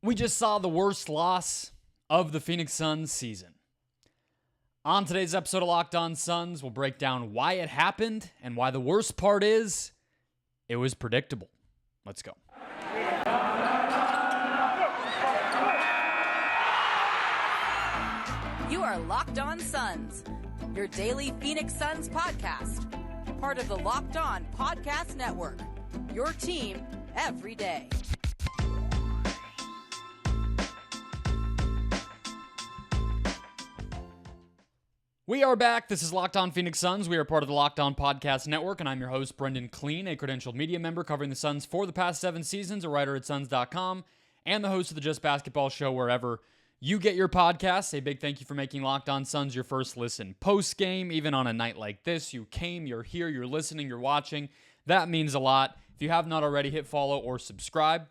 We just saw the worst loss of the Phoenix Suns season. On today's episode of Locked On Suns, we'll break down why it happened and why the worst part is it was predictable. Let's go. You are Locked On Suns, your daily Phoenix Suns podcast. Part of the Locked On Podcast Network, your team every day. We are back. This is Locked On Phoenix Suns. We are part of the Locked On Podcast Network, and I'm your host, Brendon Kleen, a credentialed media member covering the Suns for the past 7 seasons, a writer at Suns.com, and the host of the Just Basketball Show wherever you get your podcasts. A big thank you for making Locked On Suns your first listen post-game, even on a night like this. You came, you're here, you're listening, you're watching. That means a lot. If you have not already, hit follow or subscribe.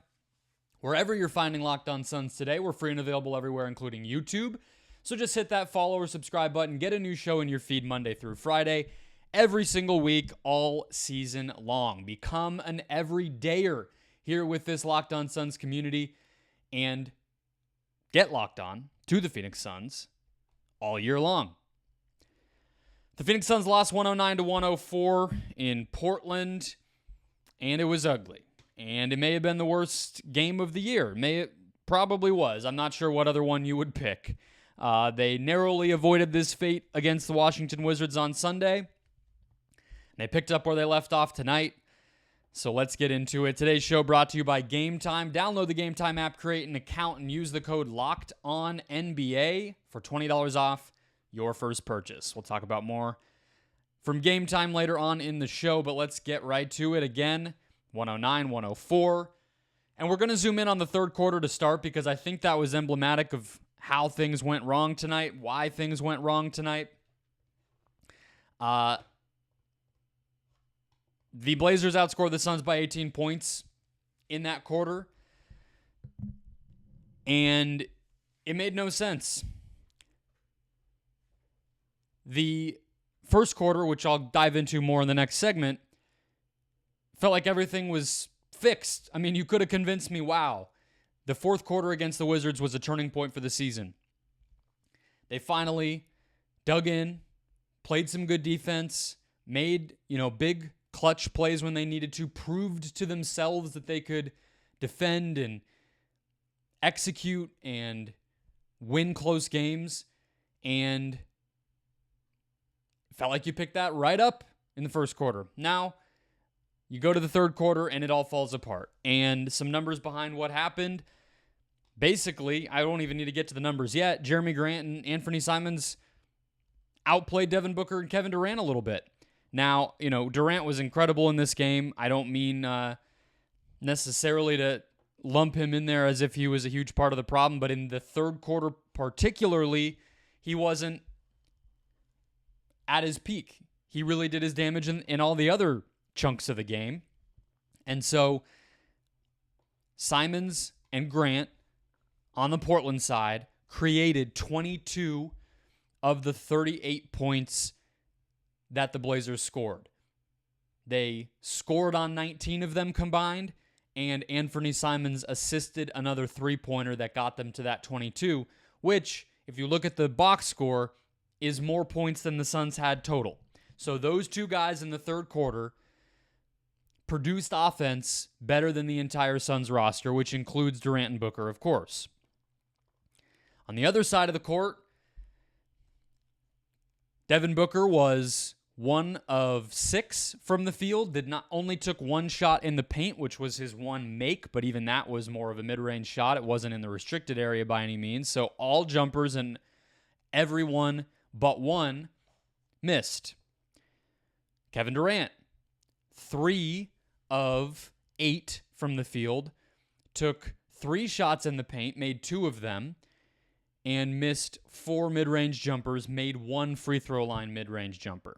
Wherever you're finding Locked On Suns today, we're free and available everywhere, including YouTube. So just hit that follow or subscribe button. Get a new show in your feed Monday through Friday, every single week, all season long. Become an everydayer here with this Locked On Suns community and get locked on to the Phoenix Suns all year long. The Phoenix Suns lost 109-104 in Portland, and it was ugly. And it may have been the worst game of the year. It probably was. I'm not sure what other one you would pick. They narrowly avoided this fate against the Washington Wizards on Sunday. They picked up where they left off tonight. So let's get into it. Today's show brought to you by Gametime. Download the Gametime app, create an account, and use the code LOCKEDONNBA for $20 off your first purchase. We'll talk about more from Gametime later on in the show, but let's get right to it. Again, 109-104. And we're going to zoom in on the third quarter to start because I think that was emblematic of how things went wrong tonight, why things went wrong tonight. The Blazers outscored the Suns by 18 points in that quarter, and it made no sense. The first quarter, which I'll dive into more in the next segment, felt like everything was fixed. I mean, you could have convinced me, wow, the fourth quarter against the Wizards was a turning point for the season. They finally dug in, played some good defense, made, big clutch plays when they needed to, proved to themselves that they could defend and execute and win close games, and it felt like you picked that right up in the first quarter. Now, you go to the third quarter and it all falls apart. And some numbers behind what happened. Basically, I don't even need to get to the numbers yet. Jeremy Grant and Anthony Simons outplayed Devin Booker and Kevin Durant a little bit. Now, Durant was incredible in this game. I don't mean necessarily to lump him in there as if he was a huge part of the problem, but in the third quarter particularly, he wasn't at his peak. He really did his damage in all the other chunks of the game. And so Simons and Grant on the Portland side created 22 of the 38 points that the Blazers scored. They scored on 19 of them combined, and Anthony Simons assisted another three-pointer that got them to that 22, which, if you look at the box score, is more points than the Suns had total. So those two guys in the third quarter produced offense better than the entire Suns roster, which includes Durant and Booker, of course. On the other side of the court, Devin Booker was 1 of 6 from the field, only took one shot in the paint, which was his one make, but even that was more of a mid-range shot. It wasn't in the restricted area by any means. So all jumpers and everyone but one missed. Kevin Durant, 3 of 8 from the field, took 3 shots in the paint, made 2 of them, and missed 4 mid-range jumpers, made 1 free throw line mid-range jumper.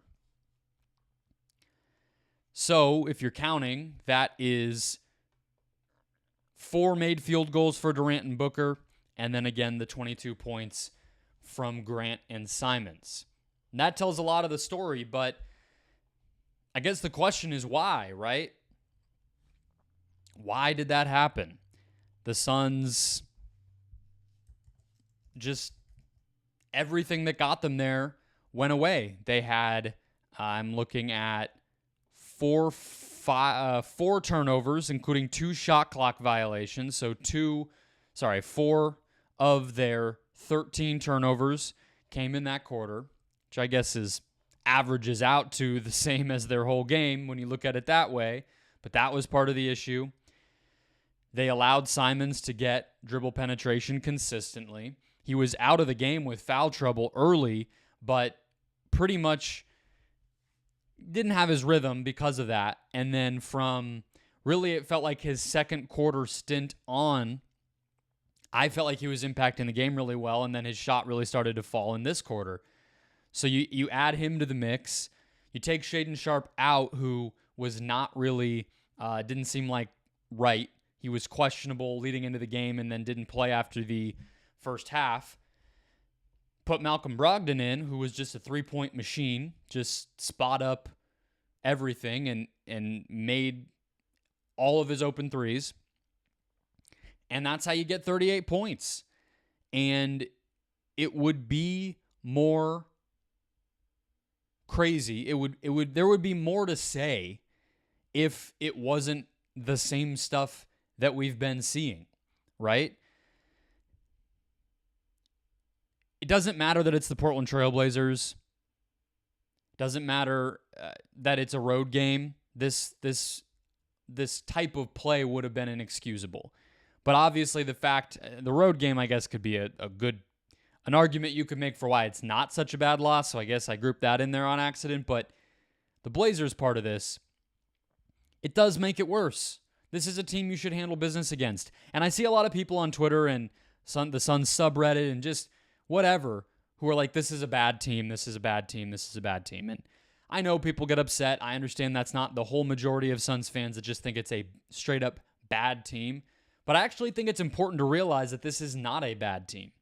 So, if you're counting, that is 4 made field goals for Durant and Booker, and then again the 22 points from Grant and Simons. And that tells a lot of the story, but I guess the question is why, right? Why did that happen? The Suns just everything that got them there went away. They had, I'm looking at four turnovers, including 2 shot clock violations. So 4 of their 13 turnovers came in that quarter, which I guess averages out to the same as their whole game when you look at it that way. But that was part of the issue. They allowed Simons to get dribble penetration consistently. He was out of the game with foul trouble early, but pretty much didn't have his rhythm because of that. And then from really, it felt like his second quarter stint on, I felt like he was impacting the game really well, and then his shot really started to fall in this quarter. So you add him to the mix. You take Shaedon Sharpe out, who was not really, didn't seem like right. He was questionable leading into the game and then didn't play after the first half. Put Malcolm Brogdon in, who was just a three-point machine, just spot up everything and made all of his open threes. And that's how you get 38 points. And it would be more crazy. There would be more to say if it wasn't the same stuff that we've been seeing, right? It doesn't matter that it's the Portland Trailblazers. Doesn't matter that it's a road game. This type of play would have been inexcusable. But obviously the road game, I guess, could be an argument you could make for why it's not such a bad loss. So I guess I grouped that in there on accident. But the Blazers part of this, it does make it worse. This is a team you should handle business against. And I see a lot of people on Twitter and the Suns subreddit and just whatever who are like, this is a bad team, this is a bad team, this is a bad team. And I know people get upset. I understand that's not the whole majority of Suns fans that just think it's a straight up bad team. But I actually think it's important to realize that this is not a bad team.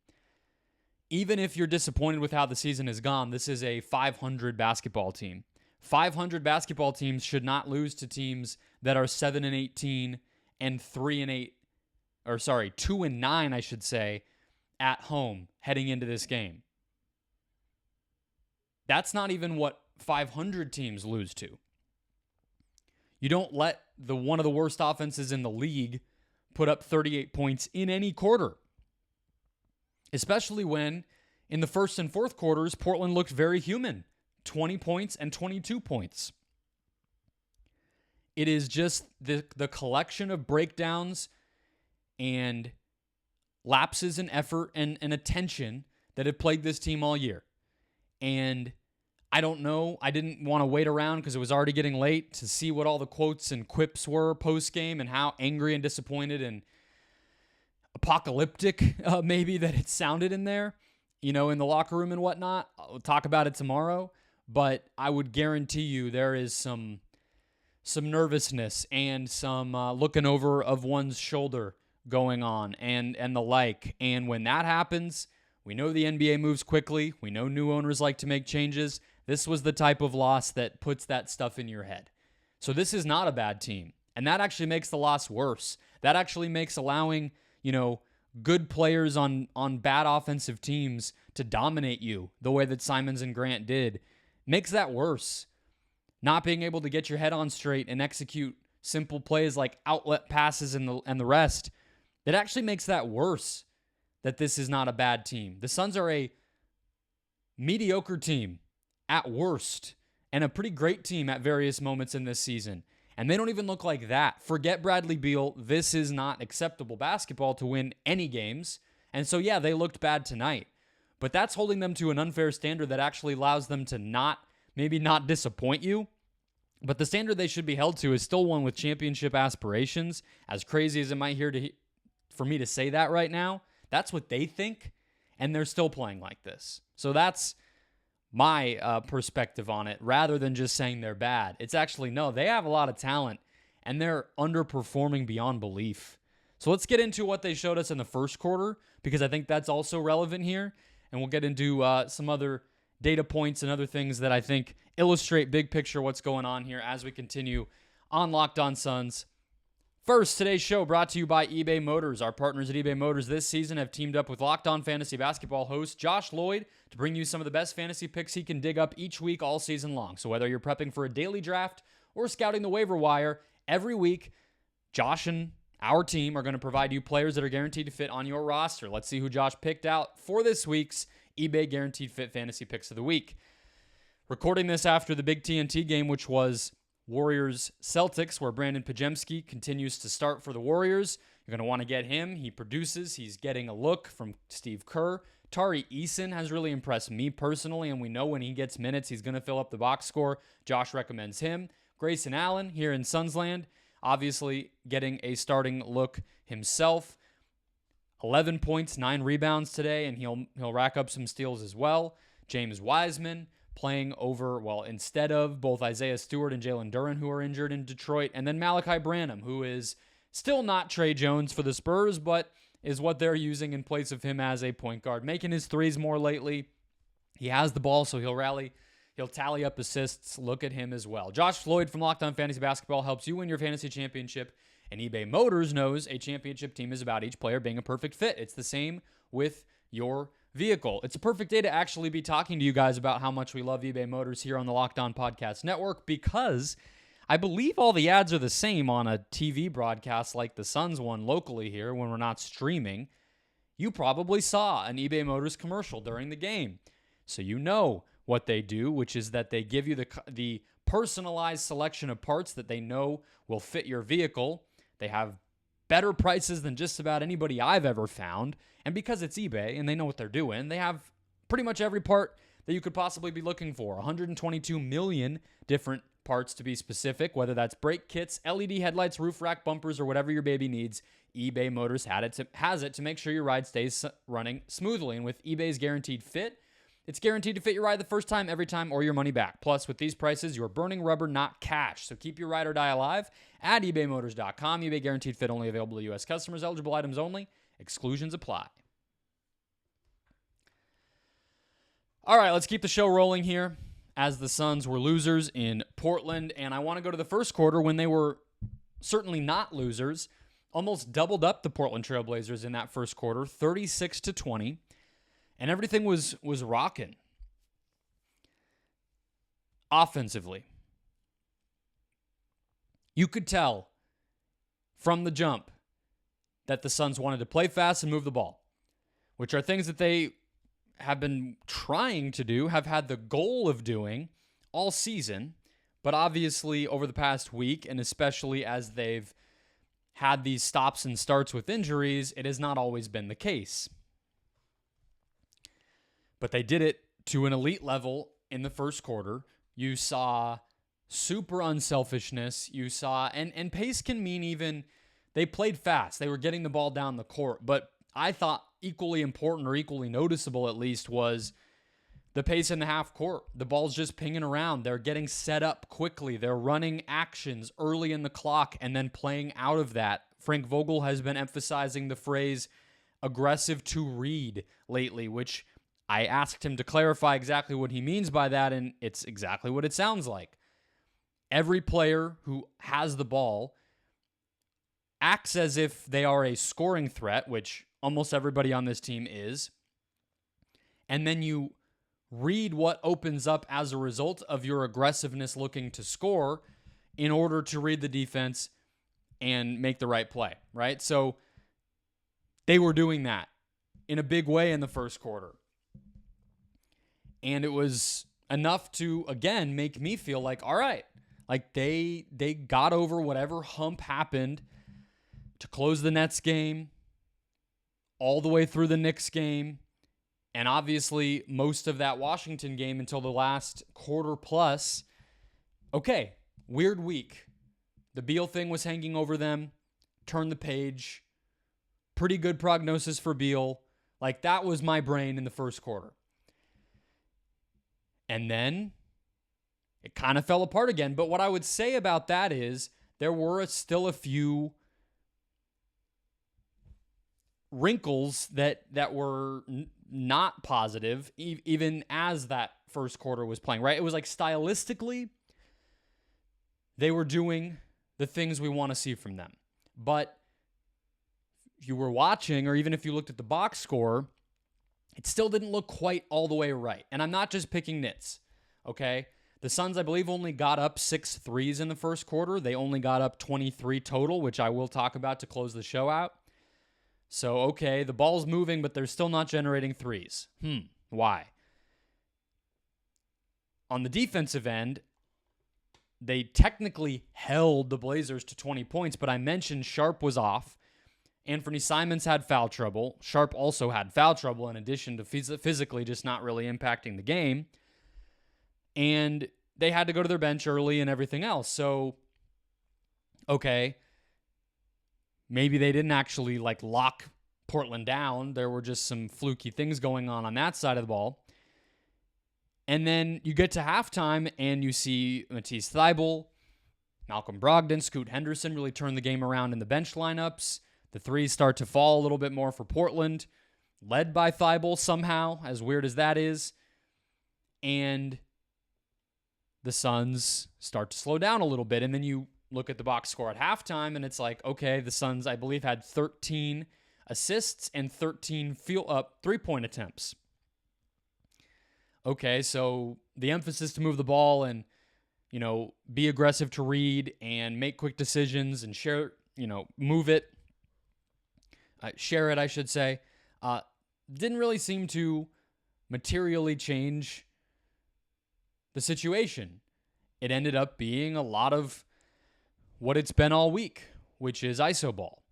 Even if you're disappointed with how the season has gone, this is a 500 basketball team. 500 basketball teams should not lose to teams that are 7-18 and 2-9, I should say, at home heading into this game. That's not even what 500 teams lose to. You don't let one of the worst offenses in the league put up 38 points in any quarter. Especially when in the first and fourth quarters, Portland looked very human. 20 points and 22 points. It is just the collection of breakdowns and lapses in effort and attention that have plagued this team all year. And I don't know. I didn't want to wait around because it was already getting late to see what all the quotes and quips were post-game and how angry and disappointed and apocalyptic maybe that it sounded in there, in the locker room and whatnot. I'll talk about it tomorrow. But I would guarantee you there is some nervousness and some looking over of one's shoulder going on and the like. And when that happens, we know the NBA moves quickly. We know new owners like to make changes. This was the type of loss that puts that stuff in your head. So this is not a bad team. And that actually makes the loss worse. That actually makes allowing, good players on bad offensive teams to dominate you the way that Simons and Grant did makes that worse. Not being able to get your head on straight and execute simple plays like outlet passes and the rest, it actually makes that worse that this is not a bad team. The Suns are a mediocre team at worst and a pretty great team at various moments in this season. And they don't even look like that. Forget Bradley Beal. This is not acceptable basketball to win any games. And so, yeah, they looked bad tonight. But that's holding them to an unfair standard that actually allows them to maybe not disappoint you. But the standard they should be held to is still one with championship aspirations. As crazy as it might for me to say that right now, that's what they think, and they're still playing like this. So that's my perspective on it, rather than just saying they're bad. It's actually, no, they have a lot of talent, and they're underperforming beyond belief. So let's get into what they showed us in the first quarter, because I think that's also relevant here. And we'll get into some other data points and other things that I think illustrate big picture what's going on here as we continue on Locked On Suns. First, today's show brought to you by eBay Motors. Our partners at eBay Motors this season have teamed up with Locked On Fantasy Basketball host Josh Lloyd to bring you some of the best fantasy picks he can dig up each week all season long. So whether you're prepping for a daily draft or scouting the waiver wire, every week, Josh and our team are going to provide you players that are guaranteed to fit on your roster. Let's see who Josh picked out for this week's eBay Guaranteed Fit Fantasy Picks of the Week. Recording this after the big TNT game, which was Warriors-Celtics, where Brandon Pajemski continues to start for the Warriors. You're going to want to get him. He produces. He's getting a look from Steve Kerr. Tari Eason has really impressed me personally, and we know when he gets minutes, he's going to fill up the box score. Josh recommends him. Grayson Allen here in Sunsland, obviously getting a starting look himself. 11 points, 9 rebounds today, and he'll rack up some steals as well. James Wiseman playing over, instead of both Isaiah Stewart and Jalen Durant, who are injured in Detroit, and then Malachi Branham, who is still not Trey Jones for the Spurs, but is what they're using in place of him as a point guard, making his threes more lately. He has the ball, so he'll rally. He'll tally up assists. Look at him as well. Josh Floyd from Locked On Fantasy Basketball helps you win your fantasy championship, and eBay Motors knows a championship team is about each player being a perfect fit. It's the same with your vehicle. It's a perfect day to actually be talking to you guys about how much we love eBay Motors here on the Locked On Podcast Network, because I believe all the ads are the same on a TV broadcast like the Suns one locally here when we're not streaming. You probably saw an eBay Motors commercial during the game, so you know what they do, which is that they give you the personalized selection of parts that they know will fit your vehicle. They have better prices than just about anybody I've ever found. And because it's eBay and they know what they're doing, they have pretty much every part that you could possibly be looking for. 122 million different parts to be specific, whether that's brake kits, LED headlights, roof rack bumpers, or whatever your baby needs. eBay Motors has it to make sure your ride stays running smoothly. And with eBay's Guaranteed Fit, it's guaranteed to fit your ride the first time, every time, or your money back. Plus, with these prices, you're burning rubber, not cash. So keep your ride or die alive at ebaymotors.com. eBay Guaranteed Fit only available to U.S. customers. Eligible items only. Exclusions apply. All right, let's keep the show rolling here as the Suns were losers in Portland. And I want to go to the first quarter when they were certainly not losers. Almost doubled up the Portland Trailblazers in that first quarter, 36-20. And everything was rocking offensively. You could tell from the jump that the Suns wanted to play fast and move the ball, which are things that they have been trying to do, have had the goal of doing all season. But obviously over the past week, and especially as they've had these stops and starts with injuries, it has not always been the case. But they did it to an elite level in the first quarter. You saw super unselfishness. You saw, and pace can mean even, they played fast. They were getting the ball down the court. But I thought equally important, or equally noticeable at least, was the pace in the half court. The ball's just pinging around. They're getting set up quickly. They're running actions early in the clock and then playing out of that. Frank Vogel has been emphasizing the phrase aggressive to read lately, which I asked him to clarify exactly what he means by that, and it's exactly what it sounds like. Every player who has the ball acts as if they are a scoring threat, which almost everybody on this team is, and then you read what opens up as a result of your aggressiveness looking to score in order to read the defense and make the right play, right? So they were doing that in a big way in the first quarter. And it was enough to, again, make me feel like, all right, like they got over whatever hump happened to close the Nets game, all the way through the Knicks game, and obviously most of that Washington game until the last quarter plus. Okay, weird week. The Beal thing was hanging over them. Turn the page. Pretty good prognosis for Beal. Like, that was my brain in the first quarter. And then it kind of fell apart again. But what I would say about that is there were still a few wrinkles that were not positive, even as that first quarter was playing, right? It was like stylistically, they were doing the things we want to see from them. But if you were watching, or even if you looked at the box score, it still didn't look quite all the way right. And I'm not just picking nits, okay? The Suns, I believe, only got up 6 threes in the first quarter. They only got up 23 total, which I will talk about to close the show out. So, okay, the ball's moving, but they're still not generating threes. Why? On the defensive end, they technically held the Blazers to 20 points, but I mentioned Sharp was off. Anthony Simons had foul trouble. Sharp also had foul trouble in addition to physically just not really impacting the game. And they had to go to their bench early and everything else. So, okay, maybe they didn't actually lock Portland down. There were just some fluky things going on that side of the ball. And then you get to halftime and you see Matisse Thybulle, Malcolm Brogdon, Scoot Henderson really turn the game around in the bench lineups. The threes start to fall a little bit more for Portland, led by Thybulle somehow, as weird as that is. And the Suns start to slow down a little bit. And then you look at the box score at halftime, and it's like, okay, the Suns, I believe, had 13 assists and 13 three-point attempts. Okay, so the emphasis to move the ball and, be aggressive to read and make quick decisions and share it, I should say, didn't really seem to materially change the situation. It ended up being a lot of what it's been all week, which is iso ball.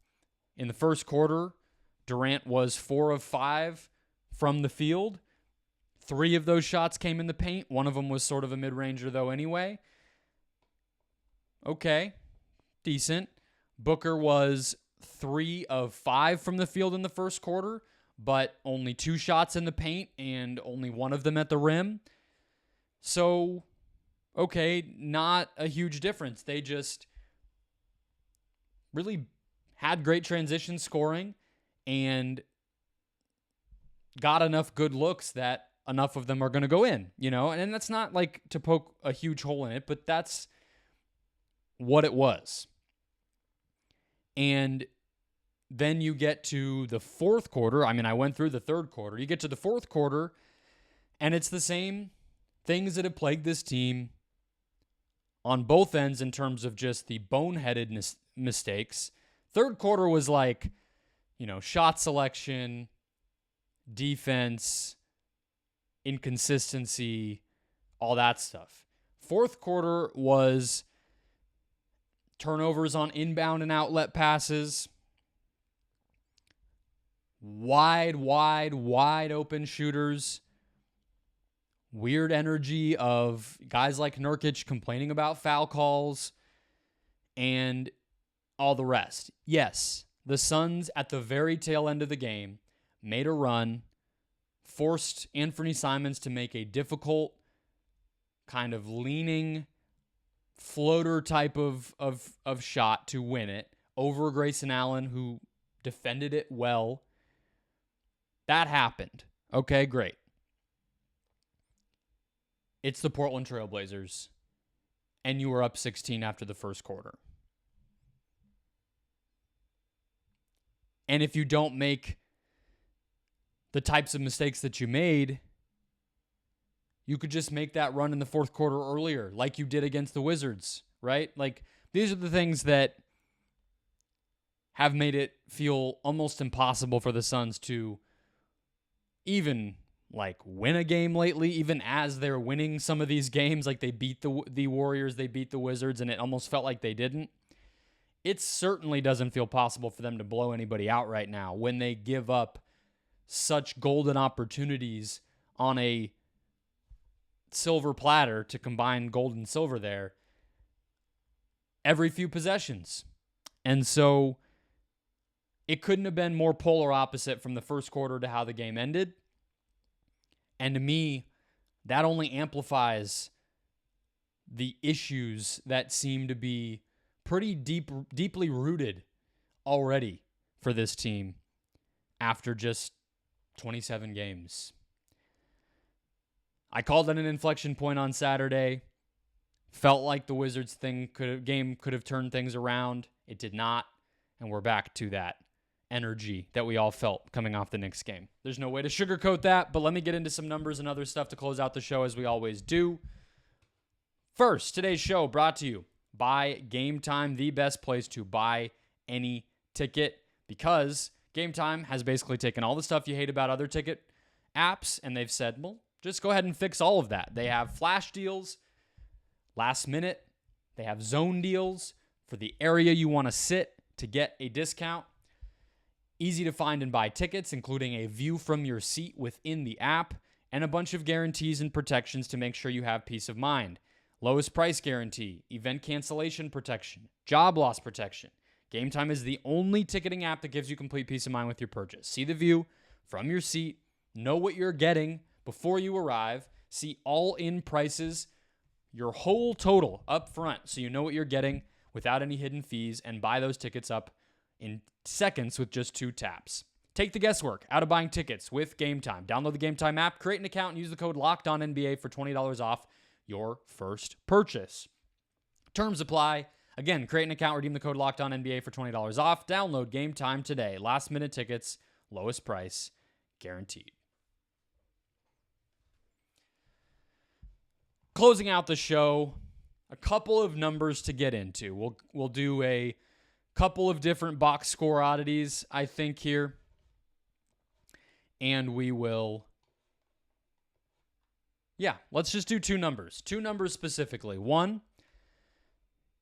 In the first quarter, Durant was 4 of 5 from the field. 3 of those shots came in the paint. One of them was sort of a mid-ranger, though, anyway. Okay, decent. Booker was 3 of 5 from the field in the first quarter, but only 2 shots in the paint and only 1 of them at the rim. So, okay, not a huge difference. They just really had great transition scoring and got enough good looks that enough of them are going to go in, and that's not to poke a huge hole in it, but that's what it was. And then you get to the fourth quarter. I mean, I went through the third quarter. You get to the fourth quarter, and it's the same things that have plagued this team on both ends in terms of just the boneheaded mistakes. Third quarter was shot selection, defense, inconsistency, all that stuff. Fourth quarter was turnovers on inbound and outlet passes, wide open shooters, weird energy of guys like Nurkic complaining about foul calls, and all the rest. Yes, the Suns at the very tail end of the game made a run, forced Anthony Simons to make a difficult kind of leaning floater type of shot to win it over Grayson Allen, who defended it well. That happened. Okay, great. It's the Portland Trail Blazers, and you were up 16 after the first quarter. And if you don't make the types of mistakes that you made, you could just make that run in the fourth quarter earlier, like you did against the Wizards, right? These are the things that have made it feel almost impossible for the Suns to even win a game lately, even as they're winning some of these games. They beat the Warriors, they beat the Wizards, and it almost felt like they didn't. It certainly doesn't feel possible for them to blow anybody out right now when they give up such golden opportunities on a silver platter to combine gold and silver there every few possessions. And so it couldn't have been more polar opposite from the first quarter to how the game ended. And to me, that only amplifies the issues that seem to be pretty deeply rooted already for this team after just 27 games. I called it an inflection point on Saturday. Felt like the Wizards game could have turned things around. It did not. And we're back to that energy that we all felt coming off the Knicks game. There's no way to sugarcoat that, but let me get into some numbers and other stuff to close out the show as we always do. First, today's show brought to you by Gametime, the best place to buy any ticket, because Gametime has basically taken all the stuff you hate about other ticket apps and they've said, well, just go ahead and fix all of that. They have flash deals, last minute. They have zone deals for the area you want to sit to get a discount. Easy to find and buy tickets, including a view from your seat within the app, and a bunch of guarantees and protections to make sure you have peace of mind. Lowest price guarantee, event cancellation protection, job loss protection. Gametime is the only ticketing app that gives you complete peace of mind with your purchase. See the view from your seat, know what you're getting before you arrive, see all-in prices, your whole total up front, so you know what you're getting without any hidden fees, and buy those tickets up in seconds with just 2 taps. Take the guesswork out of buying tickets with Gametime. Download the Gametime app, create an account, and use the code LOCKEDONNBA for $20 off your first purchase. Terms apply. Again, create an account, redeem the code LOCKEDONNBA for $20 off. Download Gametime today. Last minute tickets, lowest price, guaranteed. Closing out the show, a couple of numbers to get into. We'll do a couple of different box score oddities, I think, here. And we will, let's just do 2 numbers. 2 numbers specifically. 1,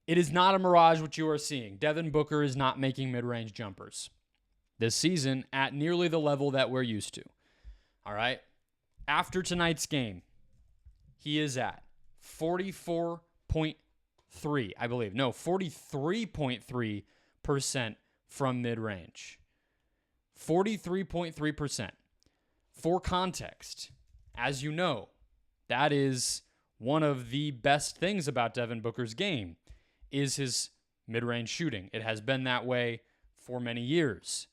it is not a mirage what you are seeing. Devin Booker is not making mid-range jumpers this season at nearly the level that we're used to. All right? After tonight's game, he is at 44.3, I believe. No, 43.3% from mid-range. 43.3%. For context, as you know, that is one of the best things about Devin Booker's game is his mid-range shooting. It has been that way for many years.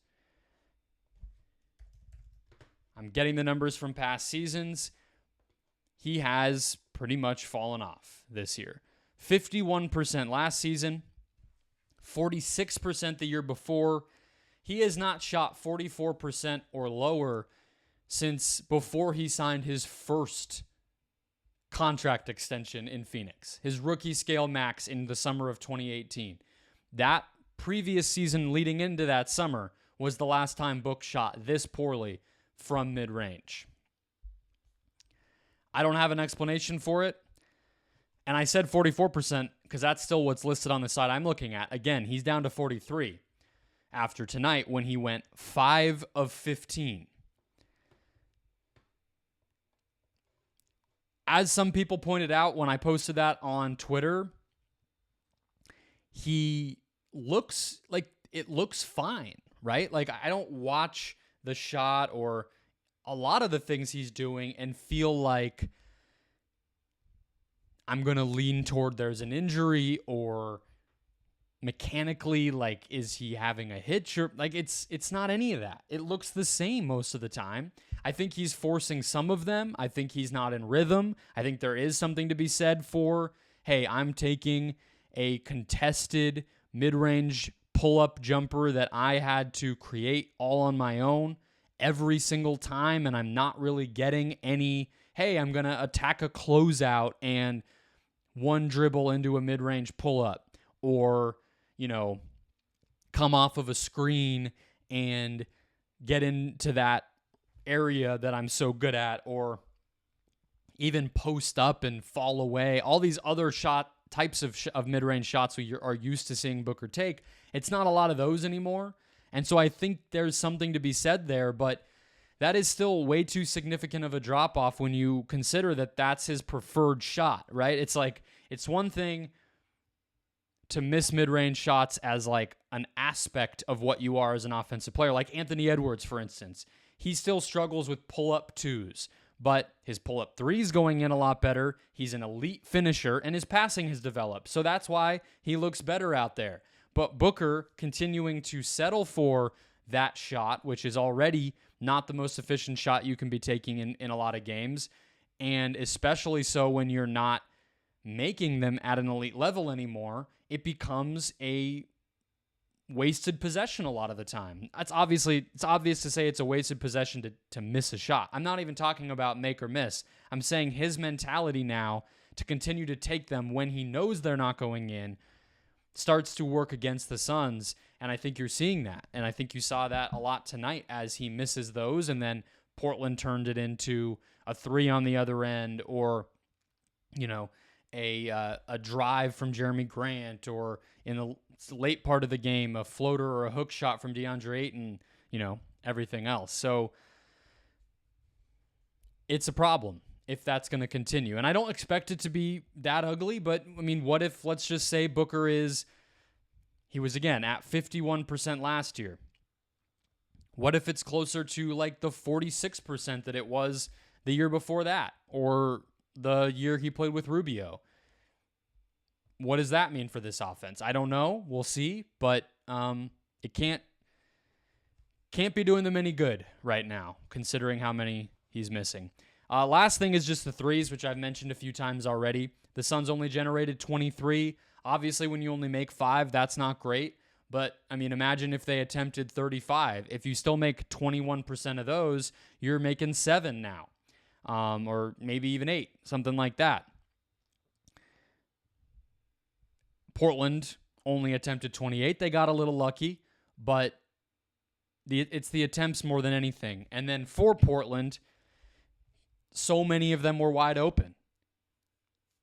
I'm getting the numbers from past seasons. He has pretty much fallen off this year. 51% last season, 46% the year before. He has not shot 44% or lower since before he signed his first contract extension in Phoenix, his rookie scale max in the summer of 2018. That previous season leading into that summer was the last time Book shot this poorly from mid-range. I don't have an explanation for it. And I said 44% because that's still what's listed on the side I'm looking at. Again, he's down to 43 after tonight when he went 5 of 15. As some people pointed out when I posted that on Twitter, he looks like it looks fine, right? Like I don't watch the shot or a lot of the things he's doing and feel like I'm going to lean toward there's an injury or mechanically, like, is he having a hitch? Or, like, it's not any of that. It looks the same most of the time. I think he's forcing some of them. I think he's not in rhythm. I think there is something to be said for, hey, I'm taking a contested mid-range pull-up jumper that I had to create all on my own every single time, and I'm not really getting any, hey, I'm going to attack a closeout and one dribble into a mid-range pull-up, or, come off of a screen and get into that area that I'm so good at, or even post up and fall away. All these other types of mid-range shots we are used to seeing Booker take. It's not a lot of those anymore. And so I think there's something to be said there, but that is still way too significant of a drop-off when you consider that that's his preferred shot, right? It's like, it's one thing to miss mid-range shots as like an aspect of what you are as an offensive player. Like Anthony Edwards, for instance. He still struggles with pull-up twos, but his pull-up three's going in a lot better. He's an elite finisher, and his passing has developed. So that's why he looks better out there. But Booker continuing to settle for that shot, which is already not the most efficient shot you can be taking in a lot of games, and especially so when you're not making them at an elite level anymore, it becomes a wasted possession a lot of the time. It's obvious to say it's a wasted possession to miss a shot. I'm not even talking about make or miss. I'm saying his mentality now to continue to take them when he knows they're not going in starts to work against the Suns, and I think you're seeing that. And I think you saw that a lot tonight as he misses those, and then Portland turned it into a three on the other end, or a drive from Jeremy Grant, or in the late part of the game, a floater or a hook shot from DeAndre Ayton, everything else. So it's a problem if that's going to continue. And I don't expect it to be that ugly, but I mean, what if, let's just say Booker he was again at 51% last year. What if it's closer to like the 46% that it was the year before that, or the year he played with Rubio? What does that mean for this offense? I don't know. We'll see, but it can't be doing them any good right now, considering how many he's missing. Last thing is just the threes, which I've mentioned a few times already. The Suns only generated 23. Obviously, when you only make 5, that's not great. But, I mean, imagine if they attempted 35. If you still make 21% of those, you're making 7 now. Or maybe even 8, something like that. Portland only attempted 28. They got a little lucky, but it's the attempts more than anything. And then for Portland, so many of them were wide open.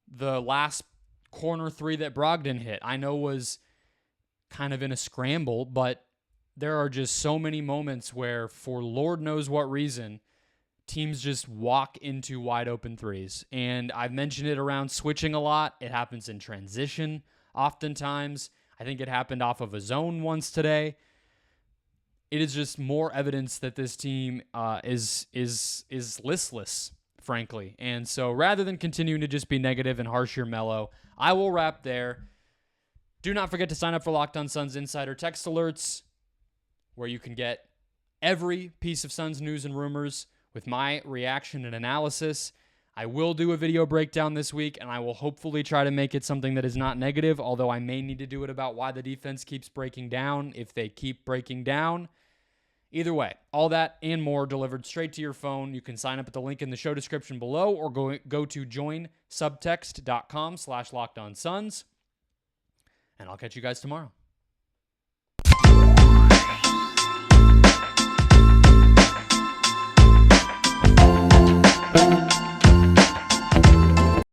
The last corner three that Brogdon hit, I know was kind of in a scramble, but there are just so many moments where, for Lord knows what reason, teams just walk into wide open threes. And I've mentioned it around switching a lot. It happens in transition oftentimes. I think it happened off of a zone once today. It is just more evidence that this team is listless, frankly. And so rather than continuing to just be negative and harsh or mellow, I will wrap there. Do not forget to sign up for Locked On Suns Insider Text Alerts, where you can get every piece of Suns news and rumors with my reaction and analysis. I will do a video breakdown this week, and I will hopefully try to make it something that is not negative, although I may need to do it about why the defense keeps breaking down if they keep breaking down. Either way, all that and more delivered straight to your phone. You can sign up at the link in the show description below, or go to joinsubtext.com/LockedOnSuns. And I'll catch you guys tomorrow.